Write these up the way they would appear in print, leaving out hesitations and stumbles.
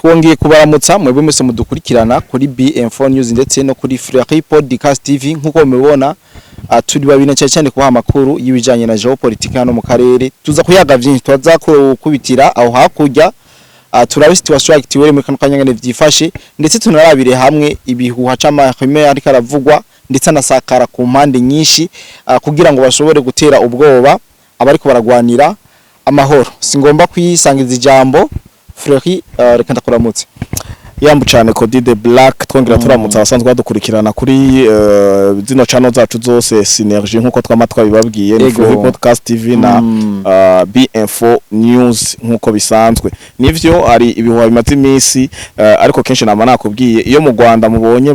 twongeye kubaramutsa mwebwe mwese mudukurikirana kuri BM4 News ndetse no kuri Free Podcast TV nkuko mubibona turi babina cyane kubaha amakuru y'ibijanye na geopolitique hano mu karere tuza kuyaga byinshi twaza kubitira aho hakurya turabe situation active muri kanyangane vyifashe ndetse tunarabire hamwe ibihuha c'amaheme ariko aravugwa ndetse anasakara ku mpande nyinshi kugira ngo bashobore gutera ubwoba abariko baragwanira amahoro singomba kwisangiza ijambo Free reka ndakuramutse yambu cyane Cody the Black twongera turamutse abasanzwe badukurikirana kuri zino channel zacu zose Synergie nkuko twamatwa bibabwiye ni Free Podcast TV na BM4 News nkuko bisanzwe nivyo ari ibihuha bimaze iminsi ariko kenshi nama nakubwiye iyo mu Rwanda mubonye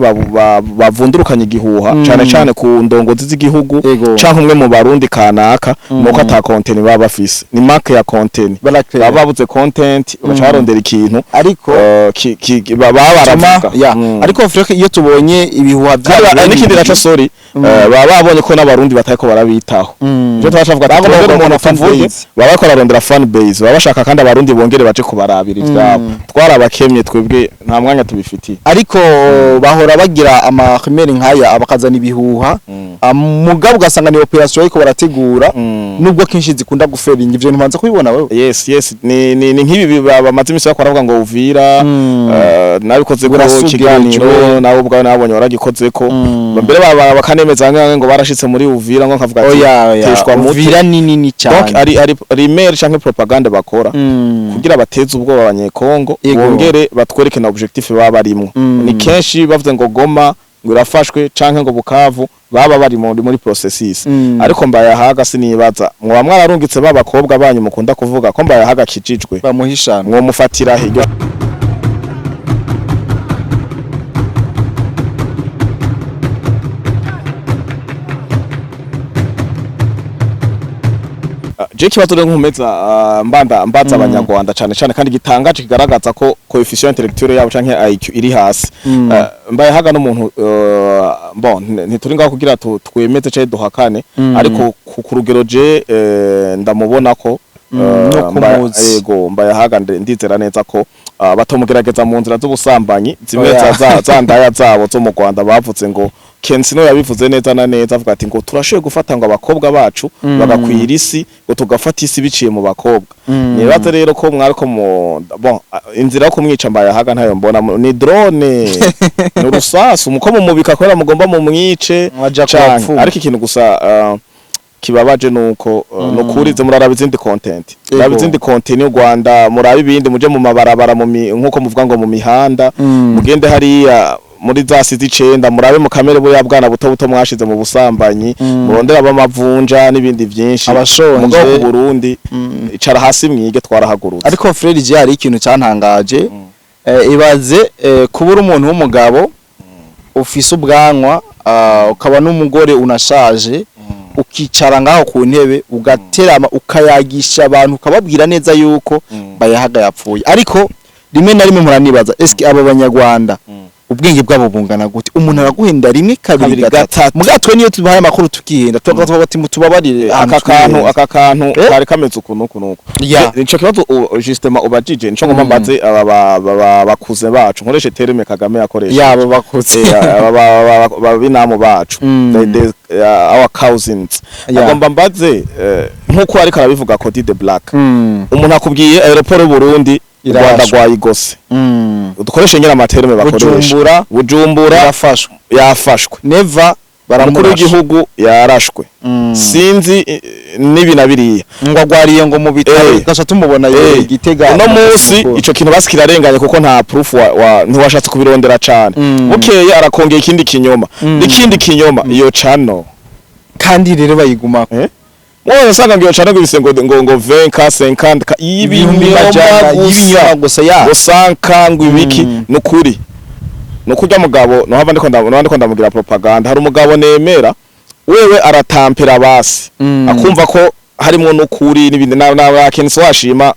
bavundurukanye igihuha cyane ku ndongozi z'igihugu canke umwe mu barundi kanaka nuko ata content baba bafise ni mark ya content baba babuze content bacarondera ikintu ariko baba baravuga ariko Freke iyo tubonye ibihuha byabo n'ikindi gaca sorry baba babonye ko n'abarundi batayiko barabitaho byo twacavuga ati ko umuntu fan base baba bakora rondera fan base baba bashaka kandi abarundi bongere baje kubarabira ibyabo twarabakemye twebwe nta mwanya tubifitiye ariko bahora bagira amahemeri nkaya abakazana ibihuha mugabo ugasanga ni operation ariko barategura nubwo kenshi zikunda guferinga ivyo ntimanza kubibona wewe yes ni nkibi bamaze imisi bakora bavuga ngo Uvira nabikoze ko kiganiro nabo ubwa nabonye waragikozeko mbere bakanemeza ngo barashitse muri Uvira ngo nkavuga ati teshwa mu Uvira nini cyane donc ari mail canke propaganda bakora kugira bateze ubwo abanyekongo bongere batwereke na objectif baba barimwo ni kenshi bavuze ngo Goma ngo irafashwe canke ngo Bukavu baba bari muri processes ariko mbayahaga sinibaza mwa mwararungitse babakobwa banyu mukunda kuvuga ko mbayahaga kijijwe bamuhishana mwo mufatira hiryo je kibazo rero nkumeza mbaza abanyarwanda cyane kandi gitangaje kigaragaza ko coefficient intellectuelle yabo canke IQ iri hasi mbaye haga no muntu ntituri ngaho kugira twemeze cyaje duhakane ariko ku rugero je ndamubona ko yego mbaye haga ndizera neza ko batomugerageza mu nzira z'ubusambanyi zimwe za ndaya zabo zo mu Rwanda bavuze ngo Kensino yabivuze neza na neza avuga ati ngo turashoye gufata ngo abakobwa bacu bagakwira isi ngo tugafata isi biciye mu bakobwa nibaze rero ko mwari ko inzira yo kumwica mbaye haga ntayo mbona ni drone no rusasu muko mumubika kwera mugomba mu mwice ariko ikintu gusa kibabaje nuko no kurize muraraba izindi content izindi content y'u Rwanda muraba ibindi muje mu mabarabara nkuko muvuga ngo mu mihanda mugende hariya muri za sizi 9 murabe mu kamere bo yabwana buto mwashize mu busambanyi murondera bamavunja n'ibindi byinshi abashonje mu Burundi icara hasi mwige twarahagurutse ariko Fred je hari ikintu cyantangaje ibaze kubura umuntu w'umugabo ufise ubwanwa ukaba n'umugore unashaje ukicara ngaho ku ntebe ugaterama ukayagisha abantu ukababwira neza yuko bayahaga yapfuye ariko rimwe na rimwe muranibaza eske aba banyarwanda ubwenge bwabo bungana gute umuntu araguhenda rimwe kabiri gatatu mugatwe niyo tubaye amakuru tukihenda tukavuga ati mutubabarire aka kantu kari kameze ukuntu nico kibazo justement ubajije nico ngomba mbaze bakuze bacu nkoreshe terme Kagame yakoresha yabo bakuze babinamo bacu our cousins ngomba mbaze nkuko ariko arabivuga Cody the Black umuntu akubwiye aeroport y'u Burundi Rwanda rwayigose dukoreshe nyira amaterme bakoresha Bujumbura yafashwe neva baramukuru w'igihugu yarashwe sinzi n'ibinabiriye ngo agwariye ngo mu bitaro gasha tumubona Gitega no munsi ico kintu basikirarenganye kuko nta proof ntiwashatse kubirondera cyane bukeye arakongera ikindi kinyoma iyo channel kandi rero bayiguma Mwana sanga ngiyo cyane gubise ngo 20 y'ibintu y'ibinyo gusa ya usanka ngo ibiki nukuri nukujya mugabo no hava ndiko ndamugira propaganda hari umugabo nemera wewe aratampera basi akumva ko harimo nukuri n'ibindi na Kensi washima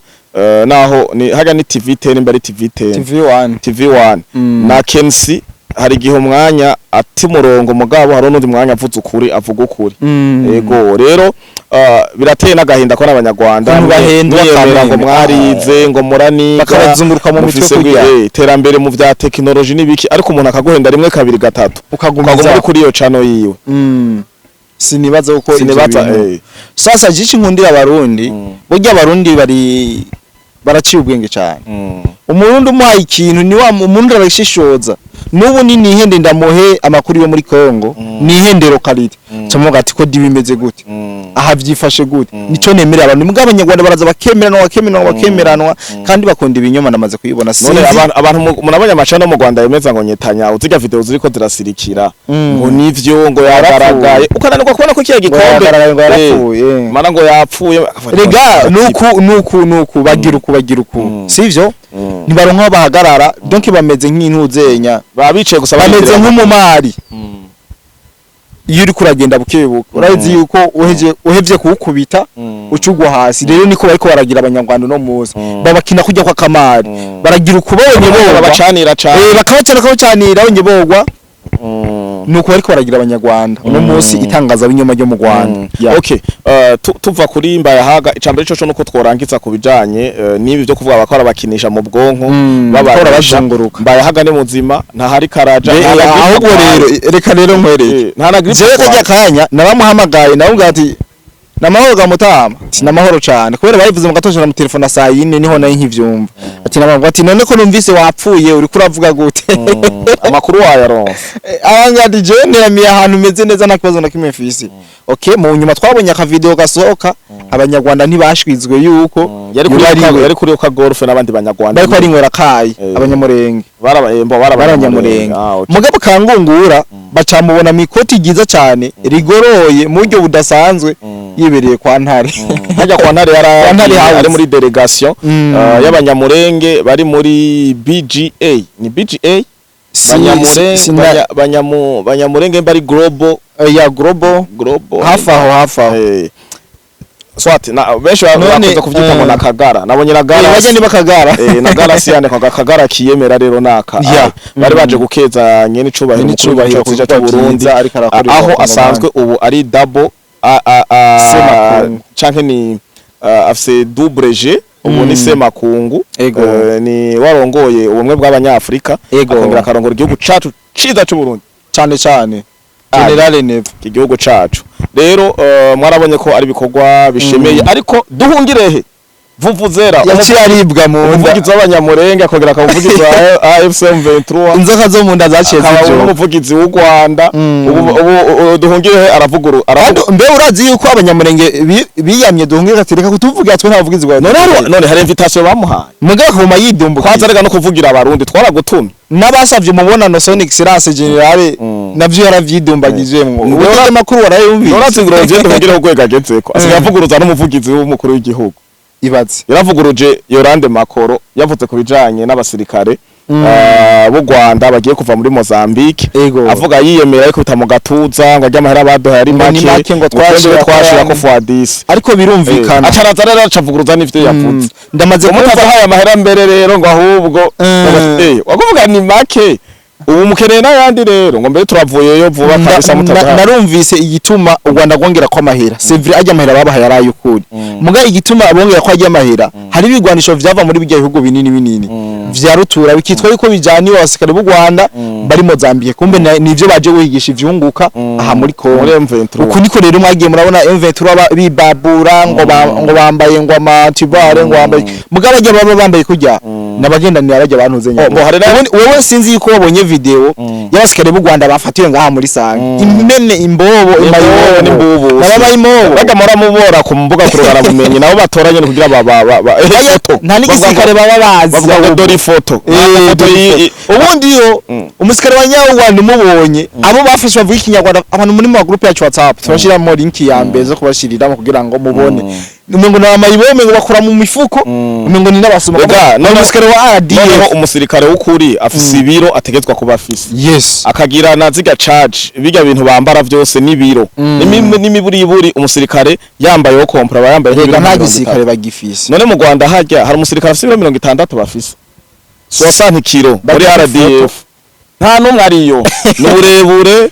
naho ni haga ni TV10 imbere TV1 na Kensi hari gihe umwanya ati murongo mugabo hari n'undi mwanya avuze ukuri avuga ukuri yego rero birateye n'agahinda ko n'abanyarwanda bahembera ngo mwarize ngo muraniga bakabazunguruka mu mitwe kujya iterambere mu vya technology n'ibiki ariko umuntu akaguhenda rimwe kabiri gatatu ukaguma kuri iyo channel yiwe sinibaza uko sasa jici nkundira abarundi burya abarundi baraciye ubwenge cyane umurundi umuhaye ikintu ni wa umurundi arashishoza nubu ni nihende ndamuhe amakuru yo muri Kongo nihendero kalite cyamuga ati ko dibimeze gute aha byifashe gute nico nemera abantu mbwa abanyarwanda baraza bakemeranwa kandi bakunda ibinyoma namaze kuyibona none abantu murabanya amacana mu Rwanda yemeza ngo nyetanya uziga video ziriko zirasirikira ngo nivyo ngo yagaragaye ukananirwa kubona ko kiye gikombe yarapfuye mana ngo yapfuye rega nuku bagira uku sivyo nibaronka bahagarara donc bameze nk'intuzenya babicaye gusa bameze nk'umumari iyo uri kuragenda bukebuka urazi yuko uhevye kuwukubita ucugwa hasi rero niko bariko baragira abanyarwanda no muzi babakina kujya kwa kamari baragira ukubonye bo bacanira cyane bakabacanira onye bogwa nuko bariko baragira abanyarwanda uno munsi itangaza binyoma ryo mu Rwanda okay tuva kuri Mbaye Haga icambere cyo nuko tworangiza kubijanye nibi byo kuvuga bakora bakinisha mu bwonko babara bashunguruka Mbaye Haga ni muzima nta hari karaja ahubwo rero reka rero nkwereye nta na gripe kajya kanya naramuhamagaye navuga ati namahoro gamutama ati namahoro cyane kubera bayivuze mu gatondo na telefone saa 4 niho nayo nkivyumva ati nabavuga ati none ko numvise wapfuye uri kuravuga gute amakuru wayaronse abanga ati je neramiye ahantu meze neza nta kibazo na kimwe mfise okay mu nyuma twabonye aka video gasohoka abanyarwanda ntibashwizwe yuko yari kuri ka golf n'abandi banyarwanda bariko ari ngwera kai abanyamurenge barabanyamurenge mugabo kangungura bacamubona mikoti giza cyane rigoroye mu buryo budasanzwe yibereye kwa Ntare hajya kwa Ntare ari muri delegation y'abanyamurenge bari muri BGA ni BGA banyamurenge bari global hafa aho swat na benshi bakunze kuvyita ngo nakagara nabonye nagara baje ni bakagara nagara siyane kwa kagara kiyemera rero naka bari baje gukeza nyene icubahiro kuja cyo Burundi aho asanzwe ubu ari double canke ni afise double G ubu ni Semakungu ni warongoye ubumwe bw'abanyafrika akongera karongora igihugu cacu ciza cyo Burundi cyane General Neve igihugu cacu rero mwarabonye ko ari bikorwa bishemeye ariko duhungirehe vuvuzera yaciye aribwa mu umuvugizi w'abanyamurenge akongera akavugizi wa AFC M23 inzoka zo mu nda zaciye z'ibyo umuvugizi w'u Rwanda ubu duhungirehe aravuga mbe urazi yuko abanyamurenge biyamye duhungire atereka kutuvugira twe ntavugizi wa none hari invitation bamuhaye mugaka kuma yidumbuka kwanza rega no kuvugira abarundi twaragutumye nabasavye mubonano Sonic Excellence General navyo yaravyidumbagijemwo ubuye makuru warayumvise urazi ngo je duhungire ho kwega getseko asigavuguruza n'umuvugizi w'umukuru w'igihugu ibaze yaravuguruje Yorande Makoro yavuze ku bijanye n'abasirikare b'u Rwanda bagiye kuva muri Mozambique avuga yiyemera ariko bita mu gatuza ngo ajya amahera baduhaye ari make ngo twashira ko fwadisi ariko birumvikana acaraza rero acavuguruza n'ivyo yavuze ndamaze kumva haye amahera mbere rero ngo ahubwo wakuvuga ni make ubu mukeneye n'ayandi rero ngo mbere turavuyeyo vuba kabisa mutabaha narumvise igituma u Rwanda gwongera ko amahera sevre ajya amahera babahaye arayukuri muga igituma abongera ko ajya amahera hari bigwanisho vyava muri bijya bihugu binini vya rutura bikitwa yuko bijaniwe abasikare b'u Rwanda bari Mozambique kumbe nivyo baje guhigisha ivyunguka aha muri Kongo uko niko rero mwagiye murabona M23 bibabura ngo bambaye ngo amatibare ngo bambaye muga bajya baba bambaye kujya nabagendanira bajya bantuze nyine wowe sinzi yuko wabonye video y'abasikare b'u Rwanda bafatiwe ngaha muri Sange impene imbobo imayibo n'imbubu baba imbobo bagamora mubora ku mbuga kurara bumenyi nabo batoranye kugira foto nta n'igisirikare baba bazi bavuga ngo dori foto ubundi yo umusikare wa Nyarwanda mubonye abo bafashwe bavuga ikinyarwanda abantu muri mu group yacu WhatsApp turashiramo link ya mbere zo kubashirira kugira ngo mubone umengo na mayibome ngo bakora mu mifuko umengo ni nabasoma no umusikare wa RDF umusirikare w'ukuri afise ibiro ategetswe kuba afise yes akagira naziga charge bijya bintu bambara byose n'ibiro n'imiburiburi umusirikare yambaye wo kompra bayambaye nta gisirikare bagifise none mu Rwanda hajya hari umusirikare afise 60 bafise 60 kilo muri RDF nta numwe ariyo n'uburebure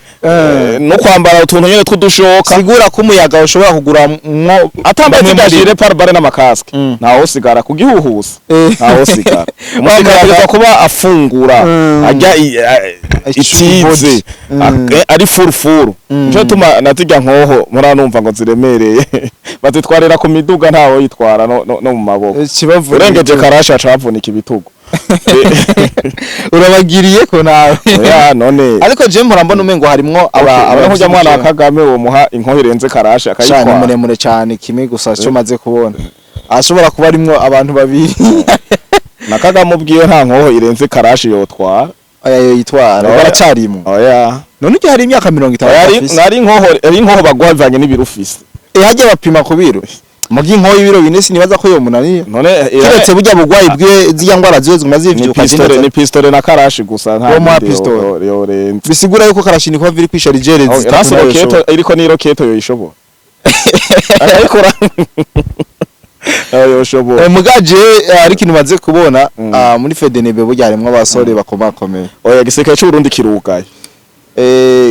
no kwambara utuntu nyene tw'udushoka sigura ko umuyaga ushobora kugura mwo atambaye tudashire parbare n'amakaske ntaho usigara kugihuhusa ntaho usigara umusirikare kuba afungura ajya itize ari furufuru nico tuma natijya nkoho muranumva ngo ziremereye bazitwarira ku miduga ntaho yitwara no mu maboko urengeje karasha acavunika ibitugu urabagiriye ko nawe oya none ariko je mpora mbona umengo harimwo abakujya mwana wa Kagame wo muha inkoho irenze karasha akayitwara cyane muremure cyane kimwe gusa cyo maze kubona ashobora kuba arimwo abantu babiri na Kagame ubwiye nta nkoho irenze karasha yotwara aya yitwara baracarimo oya none icyo hari imyaka 50 nari inkoho bagwavanye n'ibirufise hajya bapima ku biro mugi inkoho y'ibiro bine sinibaza ko yo munaniye none kiretse burya bugwayi bwe ziya ngwara ziwe zimaze ivyuka ni pistole na karashi gusa nta pistole yorenze bisigura yuko karashi niko viri kwisharijere zitatu roketo iriko ni roketo yo ishobora arayikora ayo shobora mugaje ariko nimaze kubona muri FDNB burya harimo abasore bakomakomeye oya giseke cy'u Burundi kirugaye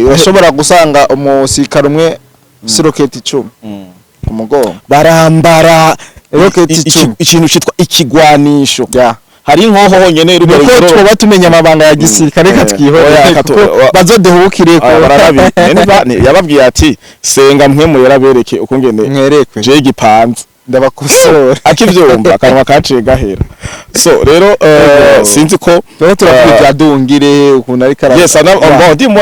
urashobora gusanga umusirikare umwe siroketi 10 umugongo barambara rocket 10 ikintu cyitwa ikigwanisho hari inkoho honyene rugo twa batumenya amabanga ya gisirikare katwihora bazodehukire ko yababwiye ati senga mwe mu yarabereke ukungene mwerekwe je gipanze ndabakosora akivyumva akanwa kaciye gahera so rero sinzi ko turavuga dungire ukuntu ari karara yes ana ndimo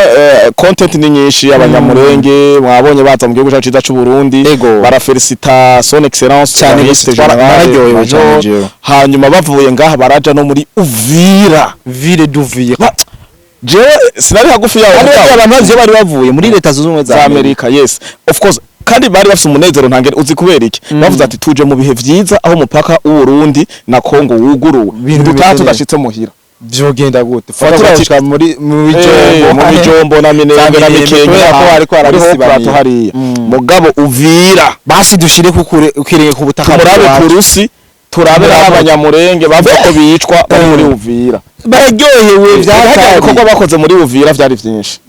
content ni nyinshi y'abanyamurenge mwabonye baza mu gihugu cyacu cyiza cy'u Burundi barafelicita son excellence cyane bararyohewe hanyuma bavuye ngaha baraja no muri Uvira ville d'Uvira je sinari hagufi yawo abantu baje bari bavuye muri leta zunze ubumwe za Amerika yes of course kandi bari bafite umunezero ntangere uzi kubera iki bavuze ati tuje mu bihe vyiza aho mupaka w'u Burundi na Kongo wuguruwe dutaha tudashitse muhira vyogenda gute fatura muri bijombo na minenge na mikenge ko ariko arabisibaye hariya mugabo Uvira basi dushire ukirenge ku butaka murabe kurusi turabe abanyamurenge bavuga ko bicwa muri Uvira bararyohewe byakaye koko bakoze muri Uvira vyari vyinshi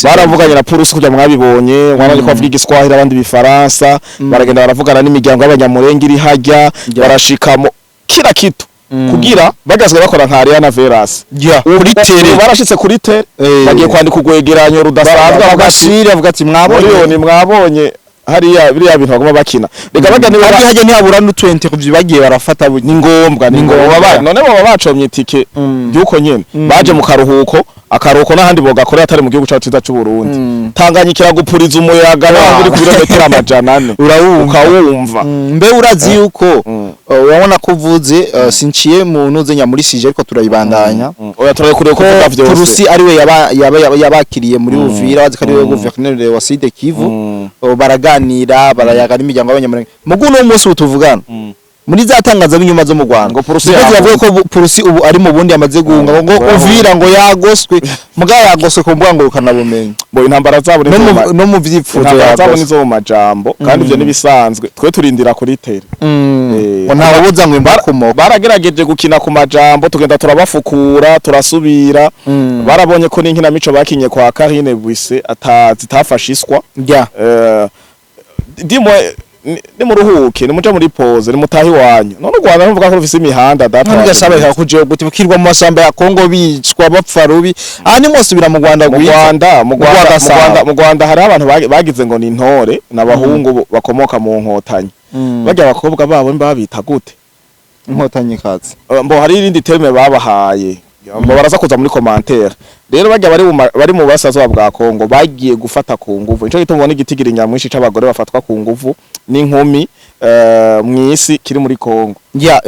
baravuganye na Purusi kujya mwabibonye mwananye ko bavuga igiswahili abandi bifaransa baragenda baravugana n'imiryango y'abanyamurenge iri hajya barashikamo kira kitu kugira bagazwe bakora nka Ariana Veras kuri tere barashitse kuri tere bagiye kwandika ugwegeranyo rudasanzwe abagashira avuga ati mwabonye hariya biriya bintu bagoma bakina reka bagane hajya ntihabura n'utwente kuvyo bagiye barafata ni ngombwa none baba bacomye itike byuko nyene baje mu akaruhuko n'ahandi bogakorera atari mu gihugu cyacu cyiza cy'u Burundi Tanganyika gupuriza umuyaga uri ku birometero 400 ukawumva mbe urazi yuko urabona ko uvuze sinciye mu nuzenya muri sije ariko turayibandanya oya turarekure ko kuvuga vyose Purusi ariwe yabakiriye muri Uvira bazi kari we gouverneur wa Sud Kivu baraganira barayaga n'imiryango y'abanyamurenge mugu no munsi utuvugana muri zatangaza binyuma zo mu Rwanda ngo Purusi yavuga ko Purusi ubu ari mu bundi amaze guhunga ngo Uvira ngo yagoswe mugabo yagoswe ko mbwa ngo ukanabumenye bo intambara zabo no mu vyipfuzo yabo nizo mu majambo kandi ivyo nibisanzwe twe turindira kuri tere ntawe buza ngo imbakomo baragerageje gukina ku majambo tugenda turabafukura turasubira barabonye ko n'inkina mico bakinye kwa Karine Bwise atazitafashiswa ni muruhuke ni muje muri pause ni mutahi wanyu none Rwanda nvuga ko rufise imihanda data ngasaba kuje gutibukirwa mu masamba ya Kongo bicwa bapfa rubi ni mwosubira mu Rwanda mu Rwanda hari abantu bagize ngo ni intore n'abahungu bakomoka mu nkotanyi bajya abakobwa babo mbabita gute inkotanyi kazi mbo hari irindi terme babahaye mbo baraza kuza muri commentaire rero bajya bari mu basazo bwa Kongo bagiye gufata ku nguvu ico gitumubona igitigiri nyamwishi c'abagore bafatwa ku nguvu n'inkumi mwisi kiri muri Kongo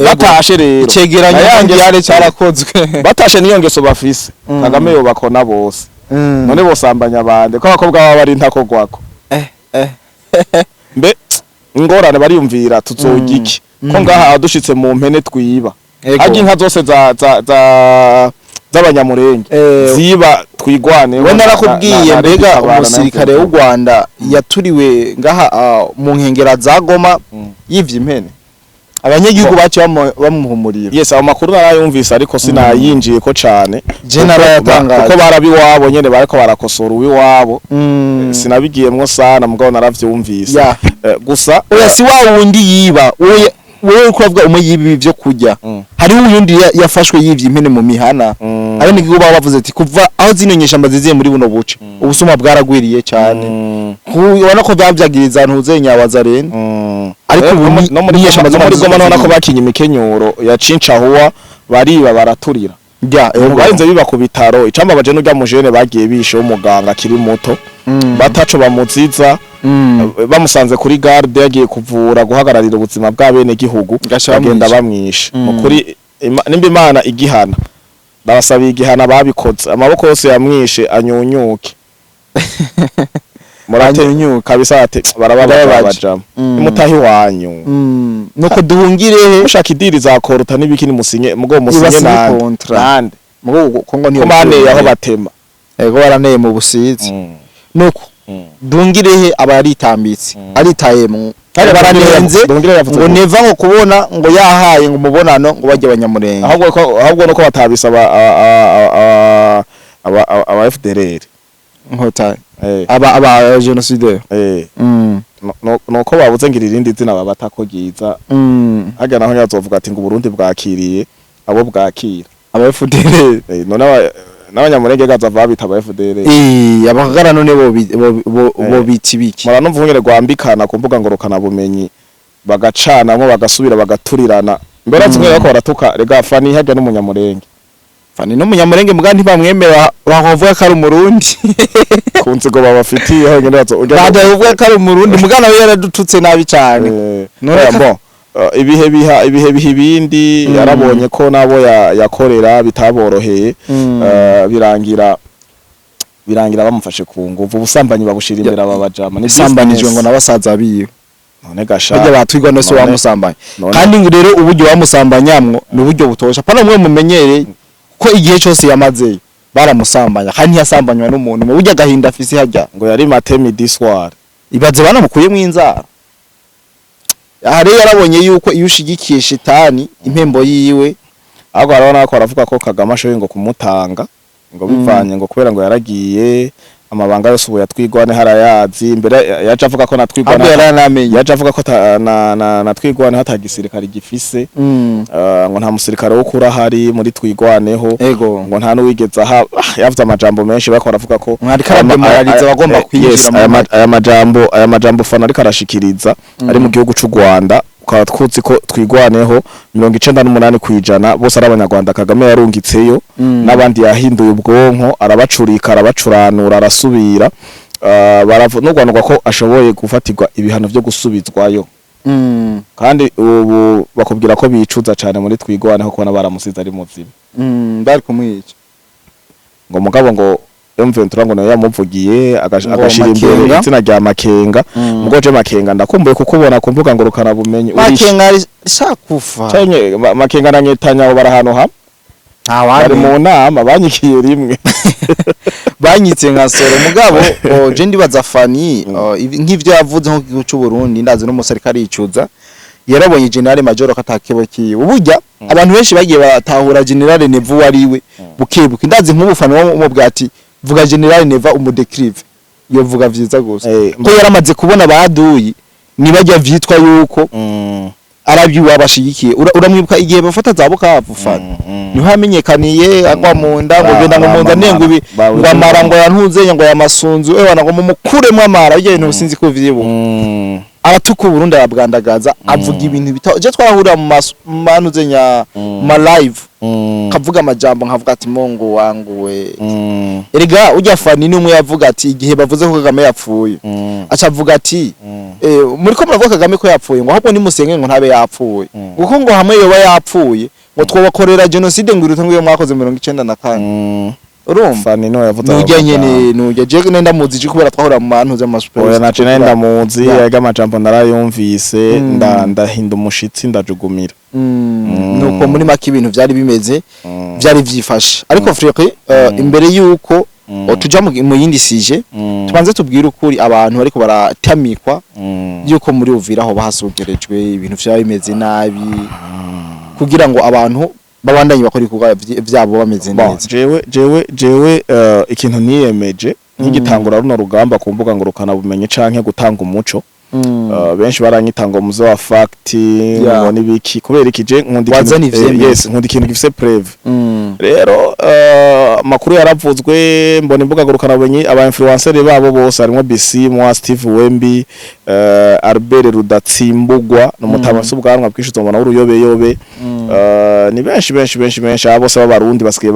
batashe rero cegeranya yare cyarakozwe batashe niyo ngeso bafise Kagame yo bakona bose none bosambanya abande ko abakobwa baba bari ntakogwako mbe ingorane bariyumvira tuzogiki ko ngaha adushitse mu mpene twiba haje inka zose z'abanyamurenge ziba twigwane we narakubwiye mbega umusirikare w'u Rwanda yaturiwe ngaha mu nkengera za Goma yivye impene abanyagihugu bacu bamuhumurira. Yes, abo makuru narayumvise ariko sinayinjiye ko cane. Je narayatangaje kuko barabiwabo nyene bariko barakosora uwiwabo. Sinabigiyemwo sana mugabo naravyumvise. Gusa oya si wa wundi yiba. Wewe kuvuga umuyibi byo kujya. Hari uyundi yafashwe yivye impene mu mihana. Ari nigihugu bavuze ati kuva aho zinonyesha mbaziziye muri buno buce. Ubusuma bwaragwiriye cyane. Ubona ko byavyagiriza ntuze nyawaza rene. Ariko no muri Goma none ko bakinye imikenyuro ya Cincahuwa bariba baraturira. Barinze biba ku bitaro icambabaje n'urya mujene bagiye bishe umuganga kiri muto. Bataco bamuziza bamusanze kuri garde yagiye kuvura guhagararira ubuzima bw'abene gihugu bagenda bamwisha. Mukuri nimba Imana igihana babasabiye igihana babikoze amaboko yose yamwishe anyunyuke. Muranyunyuka kabisa ate barababajama imutahi wanyu nuko duhungire ushaka idiri za koruta nibikini musinye mugo musinye nande mugo kongo niyo komane yaho batema ego baraneye mu busizi nuko dungirehe abaritambitse aritayemwe kandi baranenze ngo neva ngo kubona ngo yahaye ngo mubonano ngo bajye abanyamurenge ahubwo nuko batabisaba aba FDLR nkota aba genocide nuko babuze ngira irindi zina babatakogiza haga naho yazovuga ati ngo Burundi bwakiriye abo bwakira aba FDLR none n'abanyamurenge gaza babita aba FDLR abagara none bo bitibiki mara numva ngere gwambikana kumbuga ngorokana bumenyi bagacana nko bagasubira bagaturirana mbere azumwe bako baratuka rega fani haga n'umunyamurenge fani n'umunyamurenge muga ntibamwemera bavuga ko ari umurundi kunze go babafitiye ho ngende bazo bavuga ko ari umurundi muga nawe yaradututse nabi cyane none ibihe bindi yarabonye ko nabo yakorera bitaboroheye birangira bamufashe ku nguvu ubusambanyi babushira imbere ababajama nisambanijwe ngo nabasaza biwe none gasha bajya batwigwa no se wamusambanya kandi ngo rero uburyo wamusambanyamwo ni uburyo butosha pana mwe mumenyereye ko igihe cyose yamaze baramusambanya kandi yasambanywa n'umuntu mu buryo gahinda afisi hajya ngo yari matemi diswar ibaze banamukuye mu inzara ahari yarabonye yuko iyo ushigikiye shitani impembo yiwe ahubwo arabona ko aravuga ko Kagame ashoye ngo kumutanga ngo bivanye ngo kubera ngo yaragiye amabanga yose ubu yatwigwane harayazi imbere yaje avuga ko natwigwane yaje avuga ko natwigwane hatagisirikare gifise ngo nta musirikare wo kura hari muri twigwaneho ngo nta nuwigeza yavuze amajambo menshi bako aravuga ko mwarikarabemoraliza bagomba kwinjira aya majambo fana ariko arashikiriza ari mu gihugu cy'u Rwanda kwa twuzi ko twigwaneho 98% bose ari abanyarwanda Kagame yarungitseyo nabandi yahinduye ubwonko arabacurika arabacuranura arasubira baravunurwanurwa ko ashoboye gufatirwa ibihano byo gusubizwayo kandi ubu bakubwira ko bicuza cyane muri twigwaneho kubona baramusize ari muzima bari kumwica ngo mugabo ngo M23 ngo nayo yamuvugiye agashira imbere izina rya Makenga mugoje Makenga ndakumbuye kukubona kumbuga ngo rukana bumenyi Makenga shakufa cyane Makenga nanyetanya aho barahano ha bari mu nama banyikiye rimwe banyitse nka soro mugabo je ndibaza fani nk'ivyo yavuze nko gihugu cy'u Burundi ndazi no musirikare yicuza yarabonye General Major katakebo kiwe uburya abantu benshi bagiye batahura General Nevu wariwe bukebuke ndazi nk'ubufana wo bwati vuga General Neva umudeclive yo vuga vyiza gose ko yaramaze kubona baduyi nibajya vyitwa yuko arabyi wabashigikiye uramwibuka igihe bafata zabo kavufana niho hamenyekaniye agwa mu nda ngo genda ngo munda nengubi ngo amara ngo yantuze ngo yamasunzu wana ngo mumukuremo amara bije ibintu sinzi ko vyibu aratuka Burundi arabwandagaza avuga ibintu bita je twahura mu manuze nya ma live kavuga amajambo nkavuga ati Mungu wangu we erega ujya fani numwe yavuga ati igihe bavuze ko Kagame yapfuye acavuga ati muri ko muravuga Kagame ko yapfuye ngo ahubwo nimusenge ngo ntabe yapfuye kuko ngo hamwe yoba yapfuye ngo twobakorera genocide ngo irutangwe yo mwakoze 94 urumva nino yavuze nujye nyene nujye je nenda muzi kubera twahora mu mantu z'amasuper oya naje nenda muzi yaga amajambo narayumvise ndahinda umushitsi ndajugumira nuko muri make ibintu byari bimeze byari vyifashe ariko Freke imbere yuko tuja mu yindi sije tubanze tubwire ukuri abantu bariko baratamikwa yuko muri Uvira aho bahasugerejwe ibintu vyaba bimeze nabi kugira ngo abantu babandanye bakora ibikorwa vyabo bameze neza. Jewe ikintu niyemeje nk'igitangura runo rugamba ku mbuga ngurukana bumenye canke gutanga umuco benshi baranyitanga umuzo wa fact ngo nibiki kubera ikije nkunda ikintu gifise preuve rero makuru yaravuzwe mbona imbuga ngurukana bumenye aba influencer babo bose harimo Bisimwa Steve Wembi Albert Rudatsimbugwa no mutabase ubwanwa bwinshi tomana uruyobe ni benshi abo bose b'abarundi basigaye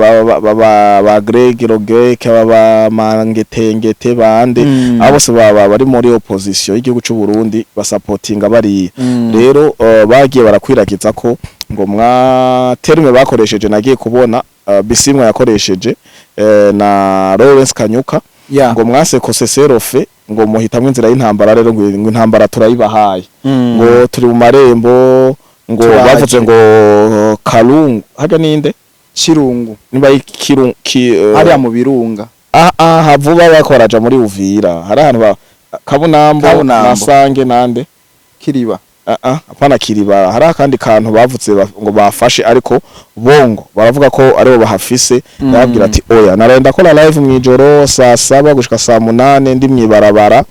ba Greg Rogeke baba mangetengete bande abo bose bari muri opposition y'igihugu cy'u Burundi basupportinga bari rero bagiye barakwiragiza ko ngo mwa terme bakoresheje nagiye kubona Bisimwa yakoresheje na Lawrence Kanyuka ngo mwase koseserofe ngo muhitamwe inzira y'intambara rero ngo intambara turayibahaye ngo turi mu marembo ngo bavuze ngo Kalungu haga ninde Kirungu niba Kirungu ari mu birunga havuba bakoraja muri Uvira hari ahantu Kabunambo Masange nande Kiriba apana Kiriba hari akandi kantu bavuze ngo bafashe ariko bongo baravuga ko aribo bahafise yabwira ati oya narenda ko live mwijoro saa 7 gushika saa 8 ndi mwibarabara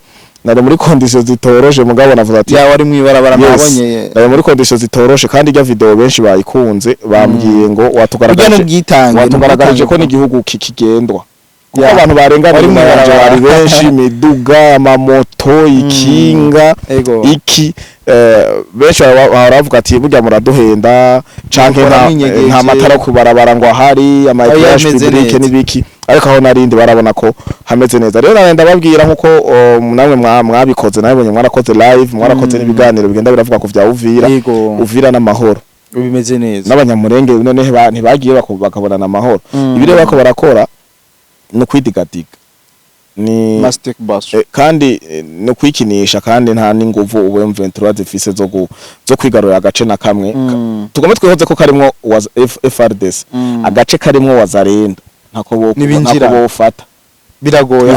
nari muri conditions zitoroshe mugabo navuze ati ya wari mwibarabara nabonye nari muri conditions zitoroshe kandi irya video benshi bayikunze bambwiye ngo watugaragaje ko n'igihugu kikigendwa kuko abantu barengana bari benshi imiduga amamoto ikinga iki benshi baravuga ati burya muraduhenda canke nta matara kubarabara ngo ahari amayiyaje publique nibiki ariko aho narindi barabona ko hameze neza rero narenda babwira nkuko namwe mwabikoze nabonye mwarakoze live mwarakoze n'ibiganiro bigenda biravuga ku vya Uvira n'amahoro bimeze neza n'abanyamurenge none ntibagiye bakabona n'amahoro ibire bako barakora no kwidigadiga ni Mastic Bass kandi no kwikinisha kandi nta ninguvu ubu M23 zifise zo kwigarura agace na kamwe tugome twihoze ko karimo was FRDC agace karimo wazarenda ntako bofata biragoye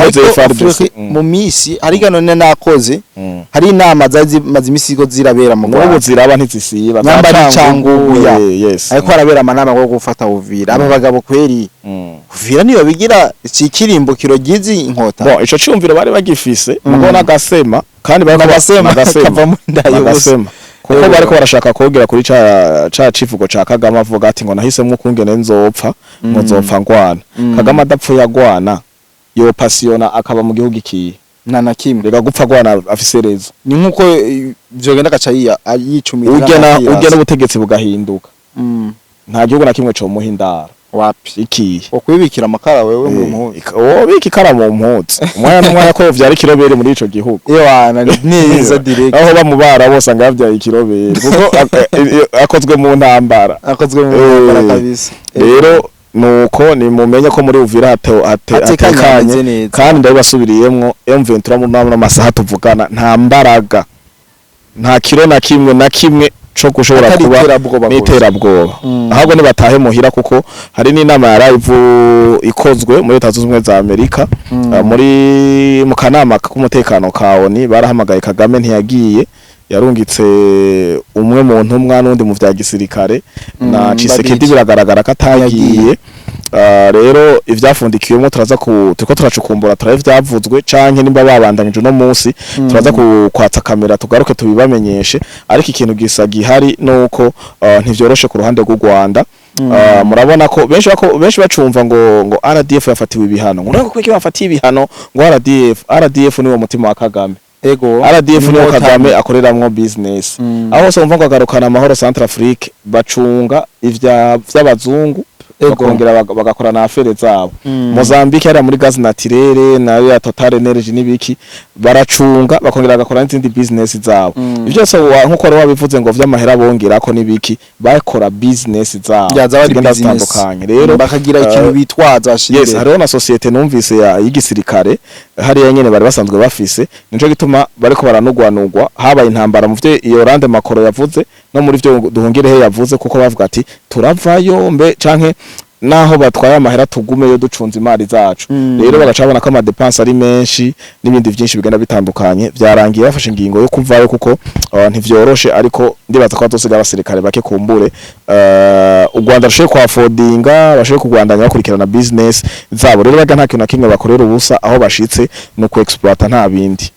mu misi ari none nakoze hari inama maze imisigo zirabera mu Rwanda ziraba ntizisiba nyambari canguya ariko harabera amanama yo gufata Uvira aba bagabo kweri Uvira niyo bigira ikirimbukiro gizi inkota bon ico cyumviro bari bagifise mugona gasema kandi bari kava mu ndayo kuko bariko barashaka kogera kuri ca civugo ca Kagame avuga ati ngo nahisemwe kungene nzopfa nzopfa ngwana Kagame adapfuye agwana yo pasiona akaba mu gihugu iki na kimwe rega gupfa gwana afise rezo ni nkuko vyogenda gaca yicumira ugena ubutegetsi bugahinduka nta gihugu na kimwe cyo muhindara wapi iki okwibikira amakara wewe mu mpuzi biki kara mu mpuzi umwana ko vyari kirobere muri ico gihugu yewana neza direct aho bamubara bose ngavya ikirobere kuko akozwe mu ntambara kabisa rero nuko ni mumenye ko muri Uvira hatekanye kandi ndabasubiriyemwo M23 mu n'amasaha tuvugana nta mbaraga nta kiro na kimwe cyo gushobora kuba niterabwoba ahubwo nibatahe muhira kuko hari n'inama ya live ikozwe muri Leta Zunze Ubumwe za Amerika muri mu kanama k'umutekano kaoni barahamagaye Kagame ntiyagiye yarungitse umwe mu ntumwa n'undi mu vya gisirikare na Tshisekedi biragaragara ko atagiye rero ivyafundikiyemo turaza turiko turacukumbura turave vyavuzwe canke nimba babandanyije no munsi turaza kwatsa kamera tugaruke tubibamenyeshe ariko ikintu gisa gihari nuko ntivyoroshe ku ruhande rw'u Rwanda murabona ko benshi bacumva ngo RDF yafatiwe ibihano ngo kuko bafatiye ibihano ngo RDF niwo mutima wa Kagame RDF niwo Kagame akoreramwo business aho so mva ngo agarukana amahoro Centrafrique bacunga vy'abazungu bakongera bagakora na afere zabo Mozambique ari muri gaz naturelle na ya Total Energy nibiki baracunga bakongera bagakora n'izindi business zabo ivyo so nkuko rero wabivuze ngo vy'amahera bongera ko nibiki bakora business zabo zigenda zitandukanye rero bakagira ikintu bitwaza ashire yes hariho na societe numvise ya y'igisirikare hari yenyene bari basanzwe bafise nico gituma bariko baranugwanugwa habaye intambara mu vyo iyo Rande Makoro yavuze no muri vyo duhungirehe yavuze kuko bavuga ati turavayo mbe canke naho batwaye amahera tugume yo ducunza imari zacu rero bagacabona ko amadepense ari menshi n'ibindi byinshi bigenda bitandukanye byarangiye bafashe ingingo yo kuvayo kuko ntivyoroshe ariko ndibaza ko batosiga abasirikare bake kumbure u Rwanda rushe kwa affordinga bashe kugwandanya bakurikirana business zabo rero baga nta kintu na kimwe bakorera ubusa aho bashitse no ku exploiter nta bindi